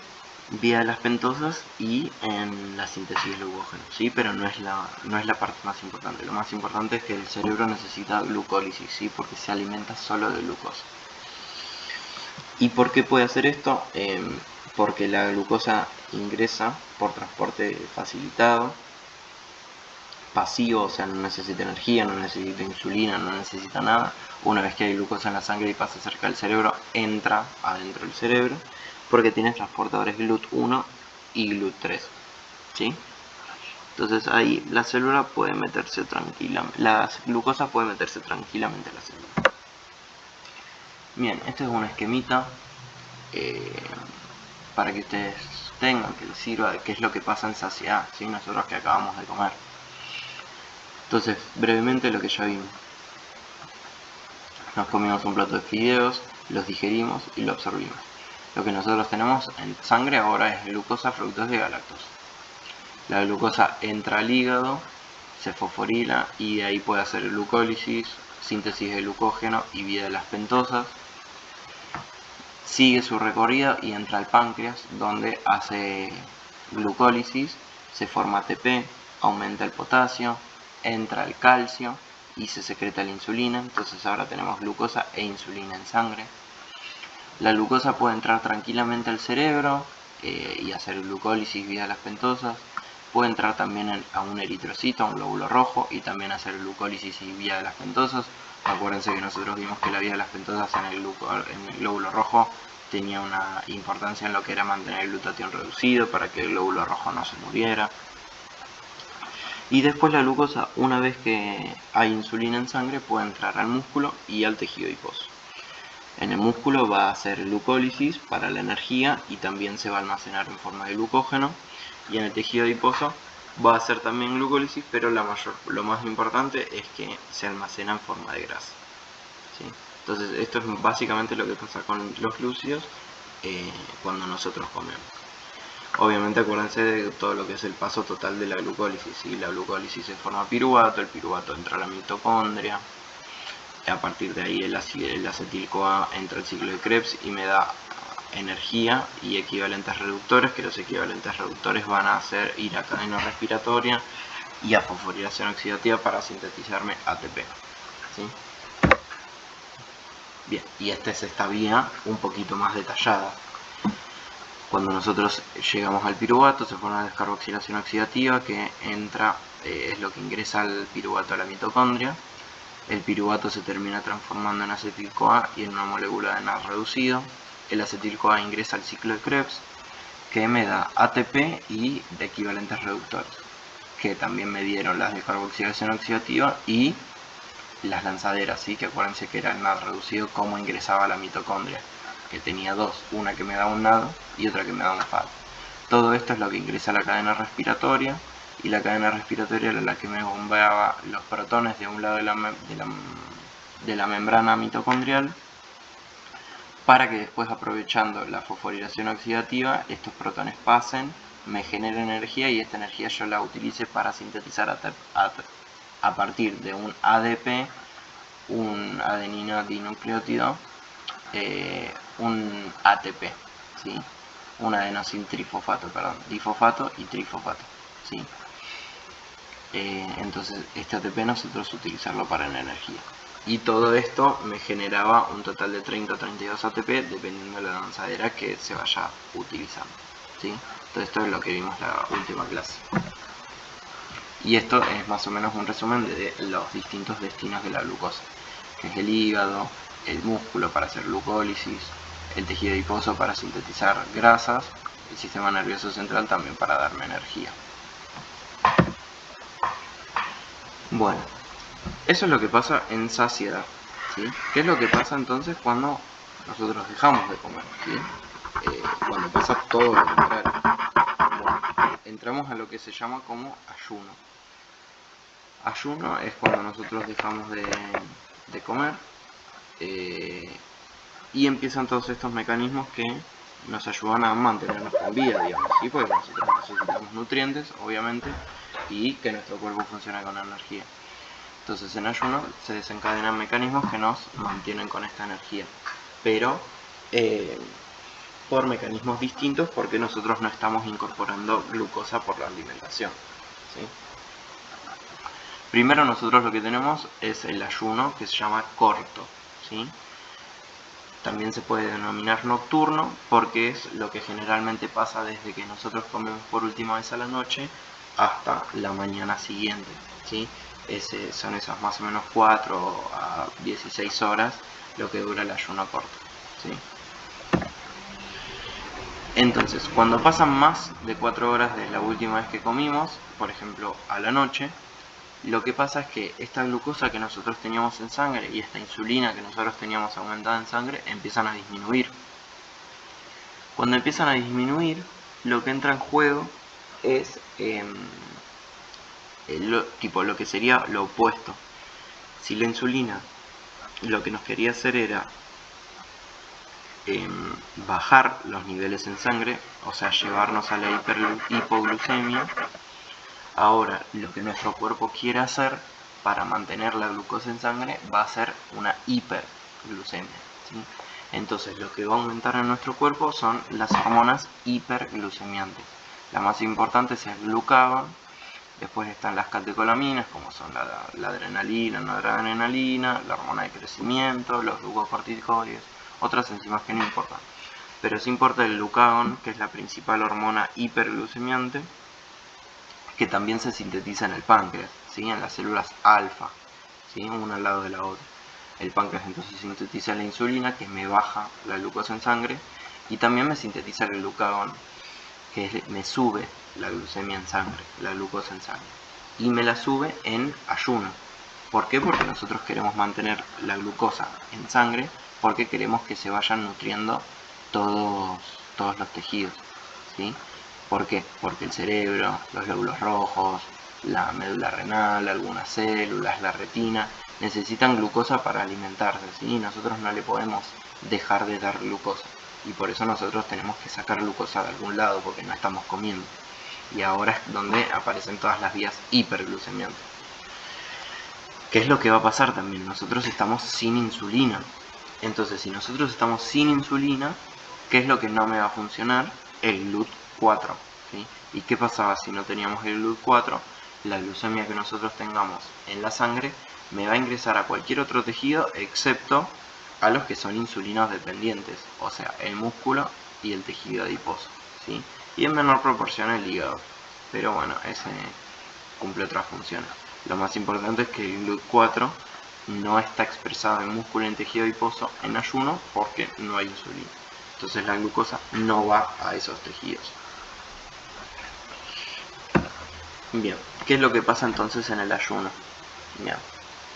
vía de las pentosas y en la síntesis de glucógeno, ¿sí? Pero no es la parte más importante. Lo más importante es que el cerebro necesita glucólisis, ¿sí? Porque se alimenta solo de glucosa. ¿Y por qué puede hacer esto? Porque la glucosa ingresa por transporte facilitado, pasivo, o sea, no necesita energía, no necesita insulina, no necesita nada. Una vez que hay glucosa en la sangre y pasa cerca del cerebro, entra adentro del cerebro porque tiene transportadores GLUT1 y GLUT3, ¿sí? Entonces ahí la célula puede meterse tranquilamente, la glucosa puede meterse tranquilamente a la célula. Bien, este es un esquemita para que ustedes tengan, que les sirva de qué es lo que pasa en saciedad, ¿sí? Nosotros que acabamos de comer. Entonces, brevemente lo que ya vimos. Nos comimos un plato de fideos, los digerimos y lo absorbimos. Lo que nosotros tenemos en sangre ahora es glucosa, fructosa y galactosa. La glucosa entra al hígado, se fosforila y de ahí puede hacer glucólisis, síntesis de glucógeno y vía de las pentosas. Sigue su recorrido y entra al páncreas, donde hace glucólisis, se forma ATP, aumenta el potasio, entra el calcio y se secreta la insulina. Entonces ahora tenemos glucosa e insulina en sangre. La glucosa puede entrar tranquilamente al cerebro y hacer glucólisis vía las pentosas. puede entrar también a un eritrocito, a un glóbulo rojo, y también hacer glucólisis y vía de las pentosas. Acuérdense que nosotros vimos que la vía de las pentosas en el glóbulo rojo tenía una importancia en lo que era mantener el glutatión reducido para que el glóbulo rojo no se muriera. Y después la glucosa, una vez que hay insulina en sangre, puede entrar al músculo y al tejido adiposo. En el músculo va a hacer glucólisis para la energía y también se va a almacenar en forma de glucógeno. Y en el tejido adiposo va a hacer también glucólisis, pero lo más importante es que se almacena en forma de grasa, ¿sí? Entonces esto es básicamente lo que pasa con los glúcidos cuando nosotros comemos. Obviamente acuérdense de todo lo que es el paso total de la glucólisis, ¿sí? La glucólisis se forma piruvato, el piruvato entra a la mitocondria, a partir de ahí el acetil-CoA entra al ciclo de Krebs y me da energía y equivalentes reductores, que los equivalentes reductores van a ir a cadena respiratoria y a fosforilación oxidativa para sintetizarme ATP, ¿sí? Bien, y esta es esta vía un poquito más detallada. Cuando nosotros llegamos al piruvato se forma la descarboxilación oxidativa que entra, es lo que ingresa al piruvato a la mitocondria. El piruvato se termina transformando en acetil-CoA y en una molécula de NAD reducido. El acetil-CoA ingresa al ciclo de Krebs, que me da ATP y equivalentes reductores, que también me dieron la descarboxilación oxidativa y las lanzaderas, ¿sí? Que acuérdense que era el NAD reducido como ingresaba a la mitocondria, que tenía dos, una que me da un NAD y otra que me da un FAD. Todo esto es lo que ingresa a la cadena respiratoria, y la cadena respiratoria era la que me bombeaba los protones de un lado de la membrana mitocondrial, para que después, aprovechando la fosforilación oxidativa, estos protones pasen, me generen energía y esta energía yo la utilice para sintetizar a partir de un ADP, un adenina dinucleótido, un ATP, ¿sí? Un adenosintrifosfato, perdón, difosfato y trifosfato, ¿sí? Entonces este ATP nosotros utilizarlo para la energía. Y todo esto me generaba un total de 30 o 32 ATP dependiendo de la lanzadera que se vaya utilizando, ¿sí? Todo esto es lo que vimos la última clase. Y esto es más o menos un resumen de los distintos destinos de la glucosa, que es el hígado, el músculo para hacer glucólisis, el tejido adiposo para sintetizar grasas, el sistema nervioso central también para darme energía. Bueno, eso es lo que pasa en saciedad, ¿sí? ¿Qué es lo que pasa entonces cuando nosotros dejamos de comer, ¿sí? Cuando pasa todo lo contrario. Bueno, entramos a lo que se llama como ayuno. Ayuno es cuando nosotros dejamos de comer y empiezan todos estos mecanismos que nos ayudan a mantenernos con vida, digamos, ¿sí? Porque nosotros necesitamos nutrientes, obviamente, y que nuestro cuerpo funcione con energía. Entonces en ayuno se desencadenan mecanismos que nos mantienen con esta energía, pero por mecanismos distintos, porque nosotros no estamos incorporando glucosa por la alimentación, ¿sí? Primero nosotros lo que tenemos es el ayuno, que se llama corto, ¿sí? También se puede denominar nocturno porque es lo que generalmente pasa desde que nosotros comemos por última vez a la noche hasta la mañana siguiente, ¿sí? Son esas más o menos 4 a 16 horas lo que dura el ayuno corto, ¿sí? Entonces, cuando pasan más de 4 horas desde la última vez que comimos, por ejemplo a la noche, lo que pasa es que esta glucosa que nosotros teníamos en sangre y esta insulina que nosotros teníamos aumentada en sangre empiezan a disminuir. Cuando empiezan a disminuir, lo que entra en juego es lo que sería lo opuesto. Si la insulina lo que nos quería hacer era bajar los niveles en sangre, o sea, llevarnos a la hipoglucemia, ahora lo que nuestro cuerpo quiere hacer para mantener la glucosa en sangre va a ser una hiperglucemia, ¿sí? Entonces lo que va a aumentar en nuestro cuerpo son las hormonas hiperglucemiantes. La más importante es el glucagón, después están las catecolaminas como son la adrenalina, noradrenalina, la hormona de crecimiento, los glucocorticoides, otras enzimas que no importan. Pero sí importa el glucagón, que es la principal hormona hiperglucemiante, que también se sintetiza en el páncreas, ¿sí? En las células alfa, ¿sí? Una al lado de la otra. El páncreas entonces sintetiza la insulina, que me baja la glucosa en sangre, y también me sintetiza el glucagón, que me sube la glucemia en sangre, la glucosa en sangre, y me la sube en ayuno. ¿Por qué? Porque nosotros queremos mantener la glucosa en sangre, porque queremos que se vayan nutriendo todos los tejidos, ¿sí? ¿Por qué? Porque el cerebro, los glóbulos rojos, la médula renal, algunas células, la retina, necesitan glucosa para alimentarse, ¿sí? Nosotros no le podemos dejar de dar glucosa, y por eso nosotros tenemos que sacar glucosa de algún lado, porque no estamos comiendo. Y ahora es donde aparecen todas las vías hiperglucemiantes. ¿Qué es lo que va a pasar también? Nosotros estamos sin insulina. Entonces, si nosotros estamos sin insulina, ¿qué es lo que no me va a funcionar? El GLUT4, ¿sí? ¿Y qué pasaba si no teníamos el GLUT4? La glucemia que nosotros tengamos en la sangre me va a ingresar a cualquier otro tejido excepto a los que son insulinos dependientes, o sea, el músculo y el tejido adiposo, ¿sí? Y en menor proporción el hígado, pero bueno, ese cumple otras funciones. Lo más importante es que el GLUT4 no está expresado en músculo y en tejido adiposo en ayuno porque no hay insulina. Entonces la glucosa no va a esos tejidos. Bien, ¿qué es lo que pasa entonces en el ayuno? Bien,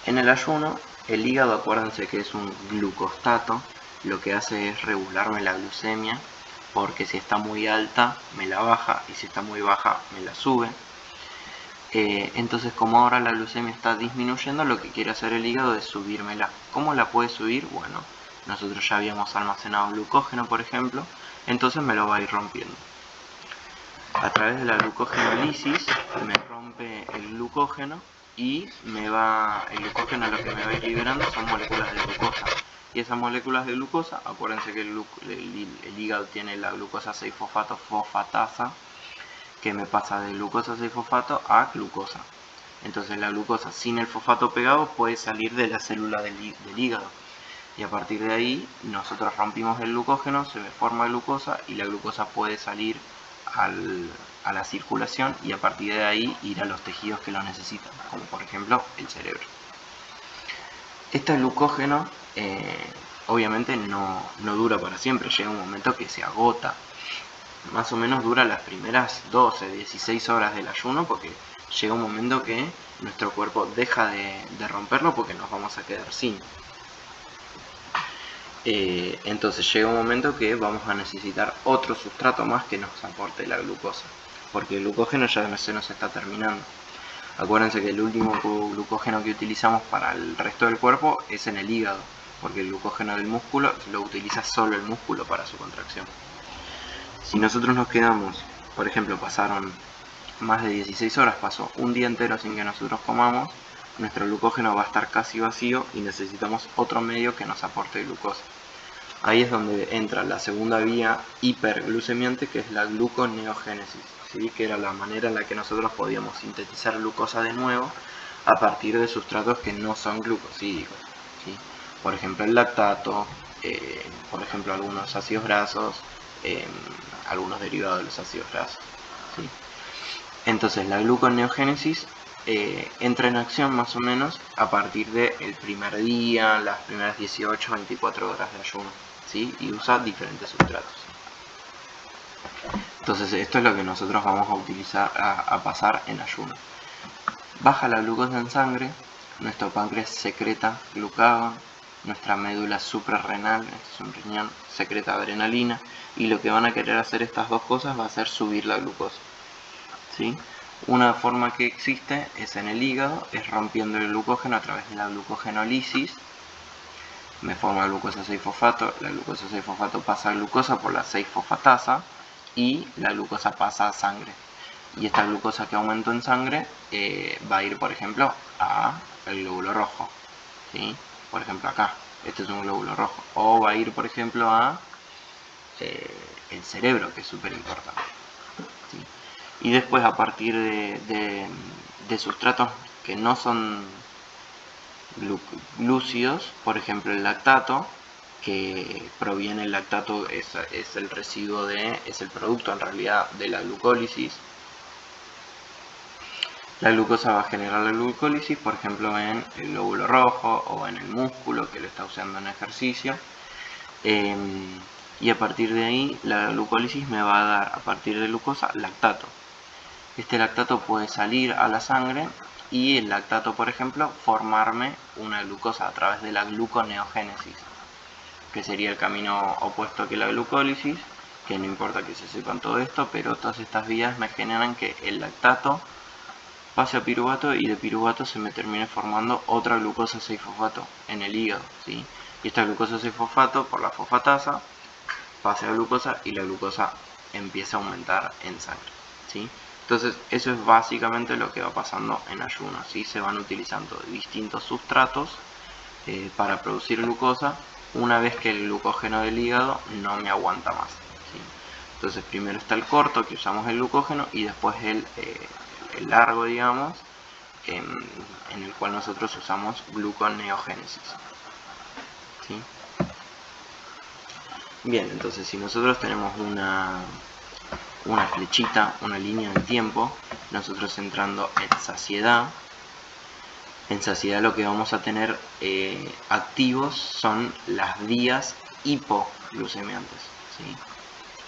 en el ayuno, el hígado, acuérdense que es un glucostato, lo que hace es regularme la glucemia, porque si está muy alta me la baja y si está muy baja me la sube. Entonces, como ahora la glucemia está disminuyendo, lo que quiere hacer el hígado es subírmela. ¿Cómo la puede subir? Bueno, nosotros ya habíamos almacenado glucógeno, por ejemplo, entonces me lo va a ir rompiendo. A través de la glucogenolisis me rompe el glucógeno y el glucógeno lo que me va a ir liberando son moléculas de glucosa. Y esas moléculas de glucosa, acuérdense que el hígado tiene la glucosa 6-fosfato fosfatasa, que me pasa de glucosa 6-fosfato a glucosa. Entonces la glucosa sin el fosfato pegado puede salir de la célula del hígado. Y a partir de ahí nosotros rompimos el glucógeno, se forma glucosa y la glucosa puede salir a la circulación y a partir de ahí ir a los tejidos que lo necesitan, como por ejemplo el cerebro. Este glucógeno obviamente no dura para siempre, llega un momento que se agota. Más o menos dura las primeras 12, 16 horas del ayuno, porque llega un momento que nuestro cuerpo deja de romperlo porque nos vamos a quedar sin. Entonces llega un momento que vamos a necesitar otro sustrato más que nos aporte la glucosa, porque el glucógeno ya se nos está terminando. Acuérdense que el último glucógeno que utilizamos para el resto del cuerpo es en el hígado, porque el glucógeno del músculo lo utiliza solo el músculo para su contracción. Si nosotros nos quedamos, por ejemplo, pasaron más de 16 horas, pasó un día entero sin que nosotros comamos, nuestro glucógeno va a estar casi vacío y necesitamos otro medio que nos aporte glucosa. Ahí es donde entra la segunda vía hiperglucemiante, que es la gluconeogénesis, ¿sí? Que era la manera en la que nosotros podíamos sintetizar glucosa de nuevo a partir de sustratos que no son glucosídicos, ¿sí? Por ejemplo el lactato, por ejemplo algunos ácidos grasos, algunos derivados de los ácidos grasos, ¿sí? Entonces la gluconeogénesis entra en acción más o menos a partir del primer día, las primeras 18-24 horas de ayuno, ¿sí? Y usa diferentes sustratos. Entonces esto es lo que nosotros vamos a utilizar, a pasar en ayuno. Baja la glucosa en sangre, nuestro páncreas secreta glucagón, nuestra médula suprarrenal, este es un riñón, secreta adrenalina, y lo que van a querer hacer estas dos cosas va a ser subir la glucosa, ¿sí? Una forma que existe es en el hígado, es rompiendo el glucógeno a través de la glucogenolisis. Me forma glucosa 6-fosfato, la glucosa 6-fosfato pasa a glucosa por la 6-fosfatasa y la glucosa pasa a sangre. Y esta glucosa que aumentó en sangre va a ir, por ejemplo, al glóbulo rojo, ¿sí? Por ejemplo acá, este es un glóbulo rojo. O va a ir, por ejemplo, a el cerebro, que es súper importante, ¿sí? Y después, a partir de sustratos que no son glúcidos, por ejemplo el lactato, que proviene, el lactato es el residuo es el producto en realidad de la glucólisis, La glucosa va a generar la glucólisis, por ejemplo, en el glóbulo rojo o en el músculo que lo está usando en ejercicio. Y a partir de ahí, la glucólisis me va a dar, a partir de glucosa, lactato. Este lactato puede salir a la sangre y el lactato, por ejemplo, formarme una glucosa a través de la gluconeogénesis, que sería el camino opuesto que la glucólisis, que no importa que se sepan todo esto, pero todas estas vías me generan que el lactato pase a piruvato y de piruvato se me termine formando otra glucosa 6-fosfato en el hígado, ¿sí? Y esta glucosa 6-fosfato, por la fosfatasa, pase a glucosa y la glucosa empieza a aumentar en sangre, ¿sí? Entonces eso es básicamente lo que va pasando en ayuno, ¿sí? Se van utilizando distintos sustratos para producir glucosa una vez que el glucógeno del hígado no me aguanta más, ¿sí? Entonces primero está el corto, que usamos el glucógeno, y después el largo, digamos, en el cual nosotros usamos gluconeogénesis, ¿sí? Bien, entonces si nosotros tenemos una flechita, una línea de tiempo, nosotros entrando en saciedad lo que vamos a tener activos son las vías hipoglucemiantes, ¿sí?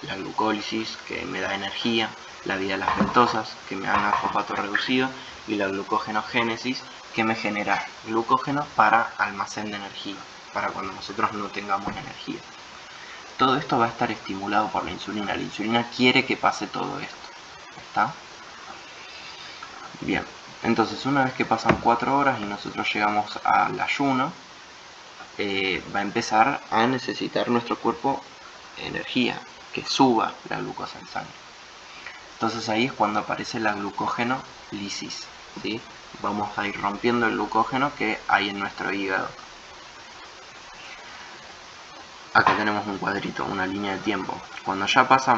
La glucólisis, que me da energía, la vía de las pentosas, que me dan fosfato reducido, y la glucogenogénesis, que me genera glucógeno para almacén de energía, para cuando nosotros no tengamos energía. Todo esto va a estar estimulado por la insulina. La insulina quiere que pase todo esto, ¿está? Bien, entonces una vez que pasan 4 horas y nosotros llegamos al ayuno, va a empezar a necesitar nuestro cuerpo energía, que suba la glucosa en sangre. Entonces ahí es cuando aparece la glucógenolisis, ¿sí? Vamos a ir rompiendo el glucógeno que hay en nuestro hígado. Acá tenemos un cuadrito, una línea de tiempo. Cuando ya pasa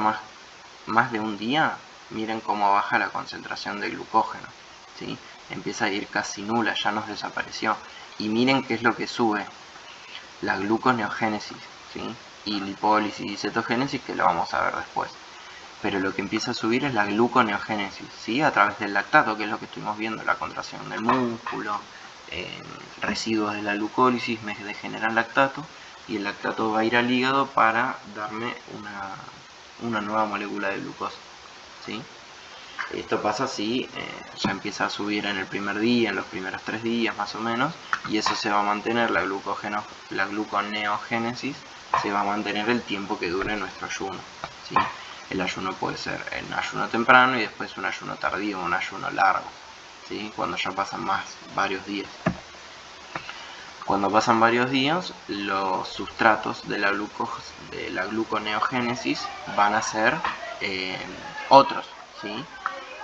más de un día, miren cómo baja la concentración de glucógeno, ¿sí? Empieza a ir casi nula, ya nos desapareció. Y miren qué es lo que sube, la gluconeogénesis, ¿sí? Y lipólisis y cetogénesis, que lo vamos a ver después. Pero lo que empieza a subir es la gluconeogénesis, ¿sí? A través del lactato, que es lo que estuvimos viendo, la contracción del músculo, residuos de la glucólisis me degeneran lactato, y el lactato va a ir al hígado para darme una nueva molécula de glucosa, ¿sí? Esto pasa si ya empieza a subir en el primer día, en los primeros 3 días más o menos, y eso se va a mantener, la gluconeogénesis se va a mantener el tiempo que dure nuestro ayuno, ¿sí? El ayuno puede ser en ayuno temprano y después un ayuno tardío, un ayuno largo, ¿sí? Cuando ya pasan varios días. Cuando pasan varios días, los sustratos de la gluconeogénesis van a ser otros, ¿sí?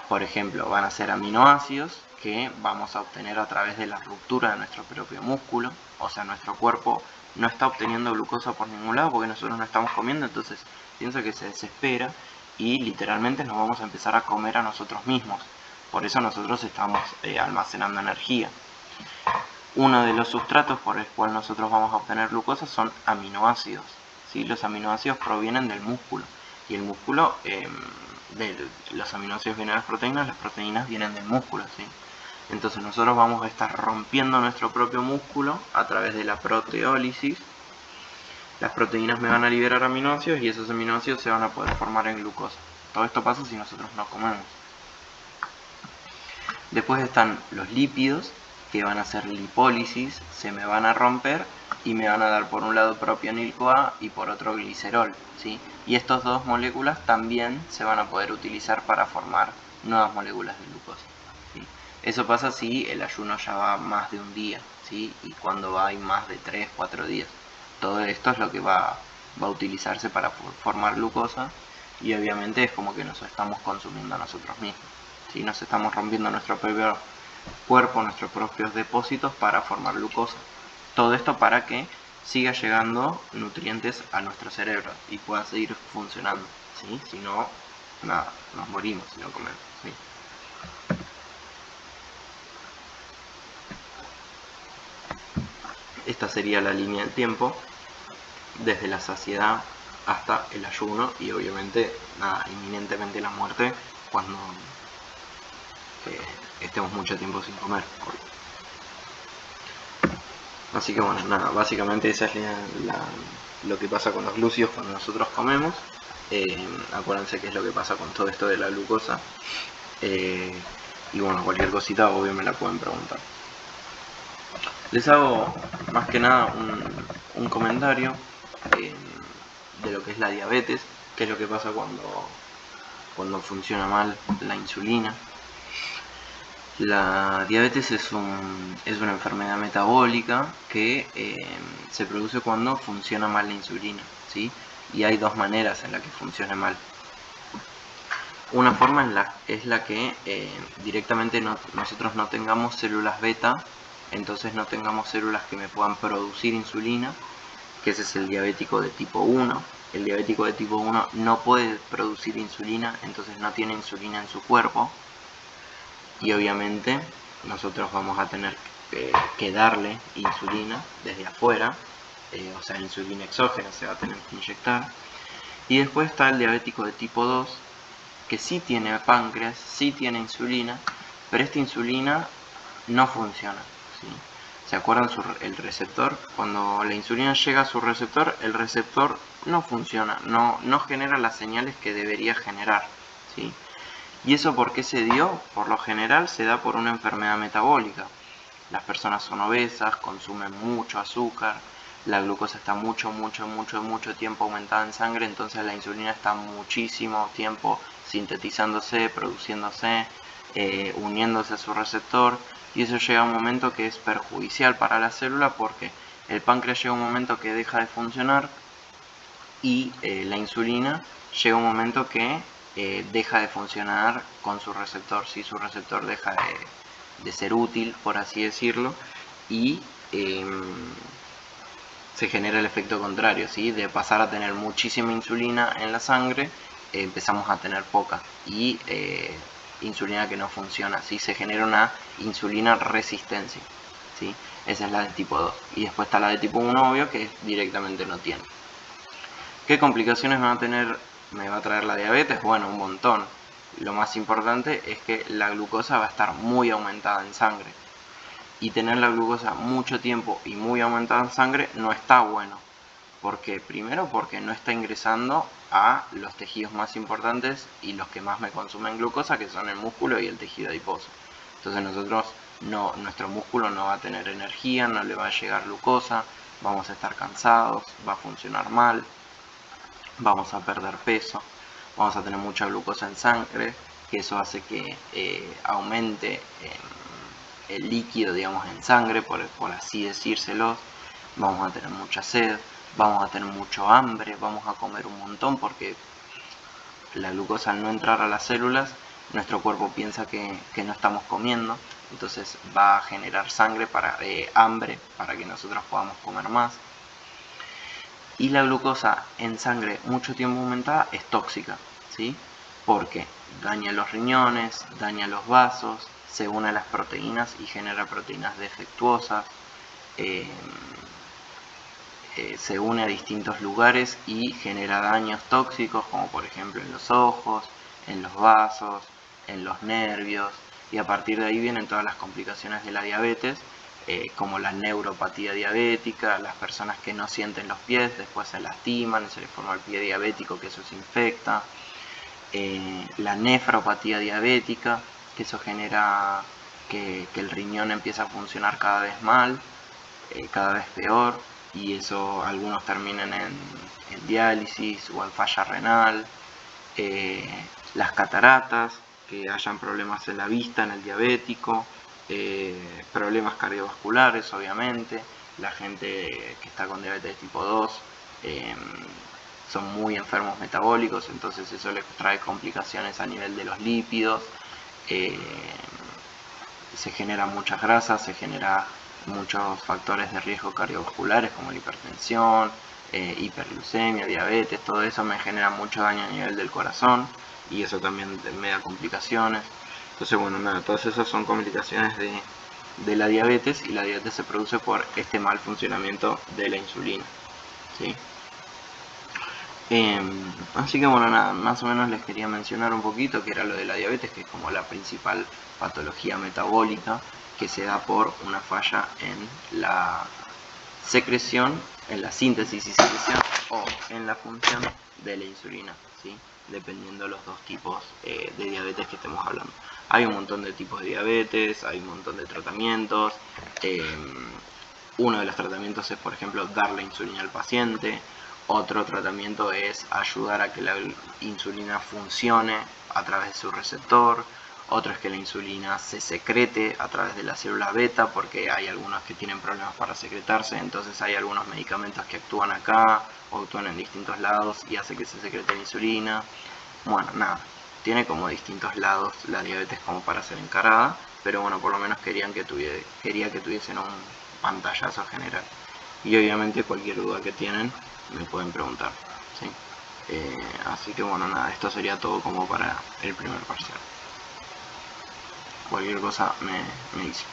Por ejemplo, van a ser aminoácidos que vamos a obtener a través de la ruptura de nuestro propio músculo. O sea, nuestro cuerpo no está obteniendo glucosa por ningún lado porque nosotros no estamos comiendo, entonces piensa que se desespera y literalmente nos vamos a empezar a comer a nosotros mismos. Por eso nosotros estamos almacenando energía. Uno de los sustratos por el cual nosotros vamos a obtener glucosa son aminoácidos, ¿sí? Los aminoácidos provienen del músculo, y el músculo, los aminoácidos vienen de las proteínas vienen del músculo, ¿sí? Entonces nosotros vamos a estar rompiendo nuestro propio músculo a través de la proteólisis. Las proteínas me van a liberar aminoácidos y esos aminoácidos se van a poder formar en glucosa. Todo esto pasa si nosotros no comemos. Después están los lípidos, que van a hacer lipólisis, se me van a romper y me van a dar por un lado propionil-CoA y por otro glicerol, ¿sí? Y estas dos moléculas también se van a poder utilizar para formar nuevas moléculas de glucosa, ¿sí? Eso pasa si el ayuno ya va más de un día, ¿sí? Y cuando va hay más de 3-4 días. Todo esto es lo que va a utilizarse para formar glucosa, y obviamente es como que nos estamos consumiendo a nosotros mismos, ¿sí? Nos estamos rompiendo nuestro propio cuerpo, nuestros propios depósitos para formar glucosa. Todo esto para que siga llegando nutrientes a nuestro cerebro y pueda seguir funcionando, ¿sí? Si no, nada, nos morimos si no comemos, ¿sí? Esta sería la línea del tiempo desde la saciedad hasta el ayuno, y obviamente nada, inminentemente la muerte cuando estemos mucho tiempo sin comer. Así que bueno, nada, básicamente esa es lo que pasa con los glúcidos cuando nosotros comemos. Acuérdense que es lo que pasa con todo esto de la glucosa. Y bueno, cualquier cosita obvio me la pueden preguntar. Les hago más que nada un comentario de lo que es la diabetes, que es lo que pasa cuando funciona mal la insulina. La diabetes es una enfermedad metabólica que se produce cuando funciona mal la insulina, ¿sí? Y hay dos maneras en las que funciona mal. Una forma es la que directamente nosotros no tengamos células beta, entonces no tengamos células que me puedan producir insulina, que ese es el diabético de tipo 1. El diabético de tipo 1 no puede producir insulina, entonces no tiene insulina en su cuerpo. Y obviamente nosotros vamos a tener que darle insulina desde afuera, o sea, insulina exógena se va a tener que inyectar. Y después está el diabético de tipo 2, que sí tiene páncreas, sí tiene insulina, pero esta insulina no funciona, ¿sí? ¿Se acuerdan el receptor? Cuando la insulina llega a su receptor, el receptor no funciona, no genera las señales que debería generar, ¿sí? ¿Y eso por qué se dio? Por lo general se da por una enfermedad metabólica. Las personas son obesas, consumen mucho azúcar, la glucosa está mucho tiempo aumentada en sangre, entonces la insulina está muchísimo tiempo sintetizándose, produciéndose, uniéndose a su receptor, y eso llega a un momento que es perjudicial para la célula porque el páncreas llega a un momento que deja de funcionar y la insulina llega a un momento que deja de funcionar con su receptor, si su receptor deja de ser útil, por así decirlo, y se genera el efecto contrario, ¿sí? De pasar a tener muchísima insulina en la sangre, empezamos a tener poca y insulina que no funciona, ¿sí? Se genera una insulina resistencia, ¿sí? Esa es la de tipo 2. Y después está la de tipo 1, obvio, que directamente no tiene. ¿Qué complicaciones me va a traer la diabetes? Bueno, un montón. Lo más importante es que la glucosa va a estar muy aumentada en sangre. Y tener la glucosa mucho tiempo y muy aumentada en sangre no está bueno. ¿Por qué? Primero porque no está ingresando a los tejidos más importantes y los que más me consumen glucosa, que son el músculo y el tejido adiposo. Entonces nuestro músculo no va a tener energía, no le va a llegar glucosa, vamos a estar cansados, va a funcionar mal, vamos a perder peso, vamos a tener mucha glucosa en sangre, que eso hace que aumente el líquido, digamos, en sangre, por así decírselo. Vamos a tener mucha sed, vamos a tener mucho hambre, vamos a comer un montón porque la glucosa, al no entrar a las células, nuestro cuerpo piensa que no estamos comiendo, entonces va a generar hambre para que nosotros podamos comer más. Y la glucosa en sangre mucho tiempo aumentada es tóxica, ¿sí? Porque daña los riñones, daña los vasos, se une a las proteínas y genera proteínas defectuosas, se une a distintos lugares y genera daños tóxicos, como por ejemplo en los ojos, en los vasos, en los nervios, y a partir de ahí vienen todas las complicaciones de la diabetes, como la neuropatía diabética, las personas que no sienten los pies, después se lastiman, se les forma el pie diabético, que eso se infecta, la nefropatía diabética, que eso genera que el riñón empieza a funcionar cada vez mal, cada vez peor, y eso algunos terminan en diálisis o en falla renal, las cataratas, que hayan problemas en la vista en el diabético, problemas cardiovasculares, obviamente. La gente que está con diabetes tipo 2 son muy enfermos metabólicos, entonces eso les trae complicaciones a nivel de los lípidos, se generan muchas grasas, se generan muchos factores de riesgo cardiovasculares como la hipertensión, hiperglucemia, diabetes, todo eso me genera mucho daño a nivel del corazón y eso también me da complicaciones. Entonces, bueno, nada, todas esas son complicaciones de la diabetes, y la diabetes se produce por este mal funcionamiento de la insulina, ¿sí? Así que bueno, nada, más o menos les quería mencionar un poquito que era lo de la diabetes, que es como la principal patología metabólica que se da por una falla en la secreción, en la síntesis y secreción o en la función de la insulina, ¿sí? Dependiendo de los dos tipos de diabetes que estemos hablando. Hay un montón de tipos de diabetes, hay un montón de tratamientos. Uno de los tratamientos es, por ejemplo, darle insulina al paciente. Otro tratamiento es ayudar a que la insulina funcione a través de su receptor. Otro es que la insulina se secrete a través de la célula beta, porque hay algunos que tienen problemas para secretarse, entonces hay algunos medicamentos que actúan acá o actúan en distintos lados y hace que se secrete la insulina. Bueno, nada, tiene como distintos lados la diabetes como para ser encarada, pero bueno, por lo menos quería que tuviesen un pantallazo general. Y obviamente cualquier duda que tienen me pueden preguntar, ¿sí? Así que bueno, nada, esto sería todo como para el primer parcial. Cualquier cosa me dice.